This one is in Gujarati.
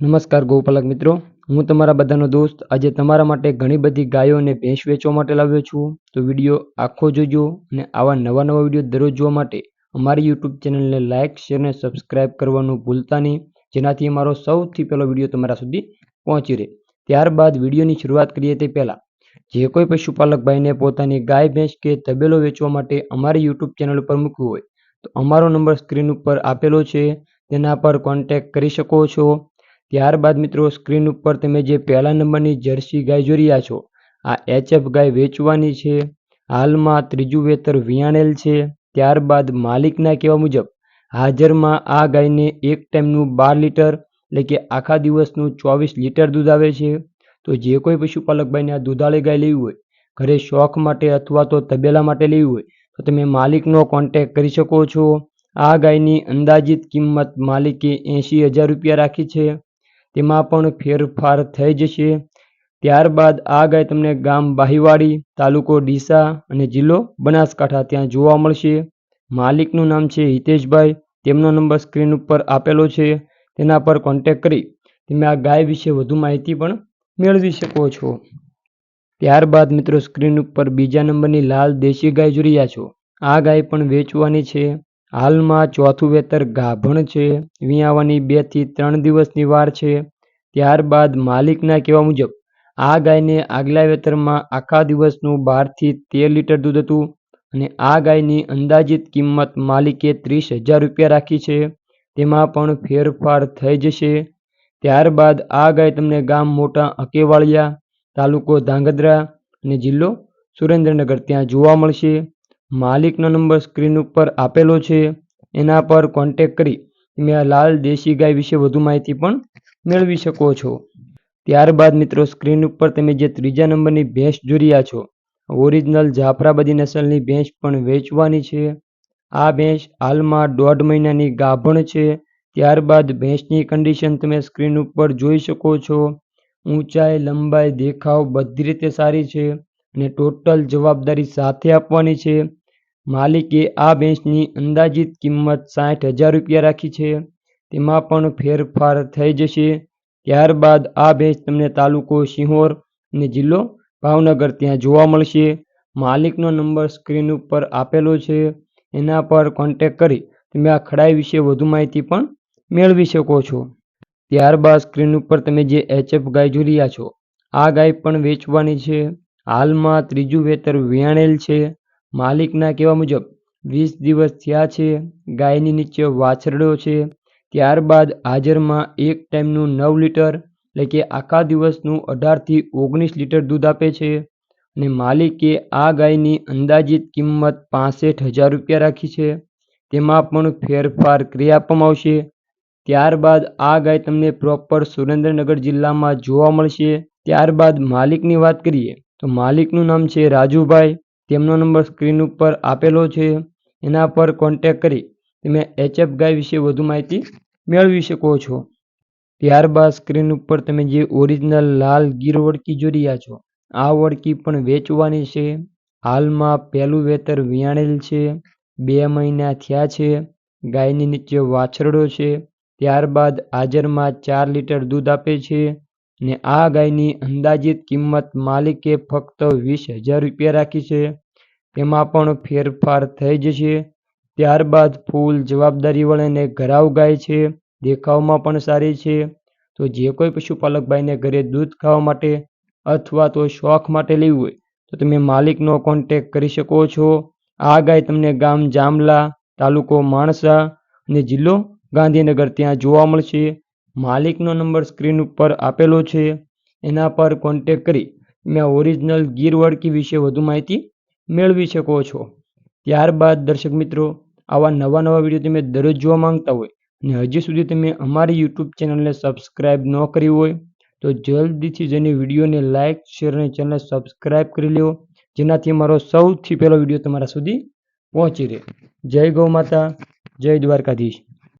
નમસ્કાર ગૌપાલક મિત્રો, હું તમારા બધાનો દોસ્ત આજે તમારા માટે ઘણી બધી ગાયો અને ભેંસ વેચવા માટે લાવ્યો છું. તો વિડીયો આખો જોજો અને આવા નવા વિડીયો દરરોજ જોવા માટે અમારી યુટ્યુબ ચેનલને લાઇક, શેર અને સબસ્ક્રાઇબ કરવાનું ભૂલતા નહીં, જેનાથી અમારો સૌથી પહેલો વિડીયો તમારા સુધી પહોંચી રહે. ત્યારબાદ વિડીયોની શરૂઆત કરીએ તે પહેલાં જે કોઈ પશુપાલક ભાઈને પોતાની ગાય, ભેંસ કે તબેલો વેચવા માટે અમારી યુટ્યુબ ચેનલ ઉપર મૂકવું હોય તો અમારો નંબર સ્ક્રીન ઉપર આપેલો છે, તેના પર કોન્ટેક્ટ કરી શકો છો. ત્યારબાદ મિત્રો સ્ક્રીન ઉપર તમે જે પહેલા નંબરની જર્સી ગાય જોઈ રહ્યા છો, આ HF ગાય વેચવાની છે. હાલમાં ત્રીજું વેતર વિયાણેલ છે. ત્યારબાદ માલિકના કહેવા મુજબ હાજરમાં આ ગાયને એક ટાઈમનું 12 લીટર એટલે કે આખા દિવસનું 24 લીટર દૂધ આવે છે. તો જે કોઈ પશુપાલક ભાઈને આ દૂધાળી ગાય લેવી હોય, ઘરે શોખ માટે અથવા તો તબેલા માટે લેવી હોય તો તમે માલિકનો કોન્ટેક્ટ કરી શકો છો. આ ગાયની અંદાજિત કિંમત માલિકે 80,000 રૂપિયા રાખી છે. તેમાં પણ ફેરફાર થઈ જશે. ત્યારબાદ આ ગાય તમને ગામ બાહીવાડી, તાલુકો ડીસા અને જિલ્લો બનાસકાંઠા ત્યાં જોવા મળશે. માલિકનું નામ છે હિતેશભાઈ. તેમનો નંબર સ્ક્રીન ઉપર આપેલો છે, તેના પર કોન્ટેક્ટ કરી તમે આ ગાય વિશે વધુ માહિતી પણ મેળવી શકો છો. ત્યારબાદ મિત્રો સ્ક્રીન ઉપર બીજા નંબરની લાલ દેશી ગાય જોઈ રહ્યા છો, આ ગાય પણ વેચવાની છે. હાલમાં ચોથું વેતર ગાભણ છે. વિયાવાની 2 થી 3 દિવસની વાર છે. ત્યારબાદ માલિકના કહેવા મુજબ આ ગાયને આગલા વેતરમાં આખા દિવસનું 12 થી 13 લીટર દૂધ હતું અને આ ગાયની અંદાજિત કિંમત માલિકે 30,000 રૂપિયા રાખી છે. તેમાં પણ ફેરફાર થઈ જશે. ત્યારબાદ આ ગાય તમને ગામ મોટા અકેવાળિયા, તાલુકો ધાંગધ્રા અને જિલ્લો સુરેન્દ્રનગર ત્યાં જોવા મળશે. માલિકનો નંબર સ્ક્રીન ઉપર આપેલો છે, એના પર કોન્ટેક્ટ કરી તમે આ લાલ દેશી ગાય વિશે વધુ માહિતી પણ મેળવી શકો છો. ત્યારબાદ મિત્રો સ્ક્રીન ઉપર તમે જે ત્રીજા નંબરની ભેંસ જોઈ રહ્યા છો, ઓરિજિનલ જાફરાબાદી નસલની ભેંસ પણ વેચવાની છે. આ ભેંસ હાલમાં 1.5 મહિનાની ગાભણ છે. ત્યારબાદ ભેંસની કન્ડિશન તમે સ્ક્રીન ઉપર જોઈ શકો છો. ઊંચાઈ, લંબાઈ, દેખાવ બધી રીતે સારી છે અને ટોટલ જવાબદારી સાથે આપવાની છે. માલિકે આ ભેંસની અંદાજિત કિંમત 60,000 રૂપિયા રાખી છે. તેમાં પણ ફેરફાર થઈ જશે. ત્યારબાદ આ ભેંસ તમને તાલુકો સિંહોર અને જિલ્લો ભાવનગર ત્યાં જોવા મળશે. માલિકનો નંબર સ્ક્રીન ઉપર આપેલો છે, એના પર કોન્ટેક્ટ કરી તમે આ ખડાઈ વિશે વધુ માહિતી પણ મેળવી શકો છો. ત્યારબાદ સ્ક્રીન ઉપર તમે જે HF ગાય જોઈ રહ્યા છો, આ ગાય પણ વેચવાની છે. હાલમાં ત્રીજું વેતર વિયાણેલ છે. માલિકના કહેવા મુજબ 20 દિવસ થયા છે. ગાયની નીચે વાછરડો છે. ત્યારબાદ હાજરમાં એક ટાઈમનું 9 લીટર એટલે કે આખા દિવસનું 18 થી 19 લીટર દૂધ આપે છે અને માલિકે આ ગાયની અંદાજિત કિંમત 65,000 રૂપિયા રાખી છે. તેમાં પણ ફેરફાર કરી આપવામાં આવશે. ત્યારબાદ આ ગાય તમને પ્રોપર સુરેન્દ્રનગર જિલ્લામાં જોવા મળશે. ત્યારબાદ માલિકની વાત કરીએ તો માલિકનું નામ છે રાજુભાઈ. તેમનો નંબર સ્ક્રીન ઉપર આપેલો છે, એના પર કોન્ટેક્ટ કરી તમે HF ગાય વિશે વધુ માહિતી મેળવી શકો છો. ત્યારબાદ સ્ક્રીન ઉપર તમે જે ઓરિજિનલ લાલ ગીર વળકી જોઈ રહ્યા છો, આ વળકી પણ વેચવાની છે. હાલમાં પહેલું વેતર વિયાણેલ છે. 2 મહિના થયા છે. ગાયની નીચે વાછરડો છે. ત્યારબાદ હાજરમાં 4 લીટર દૂધ આપે છે અને આ ગાયની અંદાજિત કિંમત માલિકે ફક્ત 20,000 રૂપિયા રાખી છે. તેમાં પણ ફેરફાર થઈ જશે. ત્યારબાદ ફૂલ જવાબદારીવાળી અને ઘરાવ ગાય છે. દેખાવમાં પણ સારી છે. તો જે કોઈ પશુપાલક ભાઈને ઘરે દૂધ ખાવા માટે અથવા તો શોખ માટે લેવું હોય તો તમે માલિકનો કોન્ટેક્ટ કરી શકો છો. આ ગાય તમને ગામ જામલા, તાલુકો માણસા અને જિલ્લો ગાંધીનગર ત્યાં જોવા મળશે. માલિકનો નંબર સ્ક્રીન ઉપર આપેલો છે, એના પર કોન્ટેક્ટ કરી તમે ઓરિજિનલ ગીર વળકી વિશે વધુ માહિતી મેળવી શકો છો. ત્યારબાદ દર્શક મિત્રો, આવા નવા વિડીયો તમે દરરોજ જોવા માંગતા હોય અને હજી સુધી તમે અમારી યુટ્યુબ ચેનલને સબસ્ક્રાઇબ ન કરી હોય તો જલ્દીથી જઈને વિડીયોને લાઇક, શેર અને ચેનલને સબસ્ક્રાઇબ કરી લો, જેનાથી અમારો સૌથી પહેલો વિડીયો તમારા સુધી પહોંચી રહે. જય ગૌ માતા, જય દ્વારકાધીશ.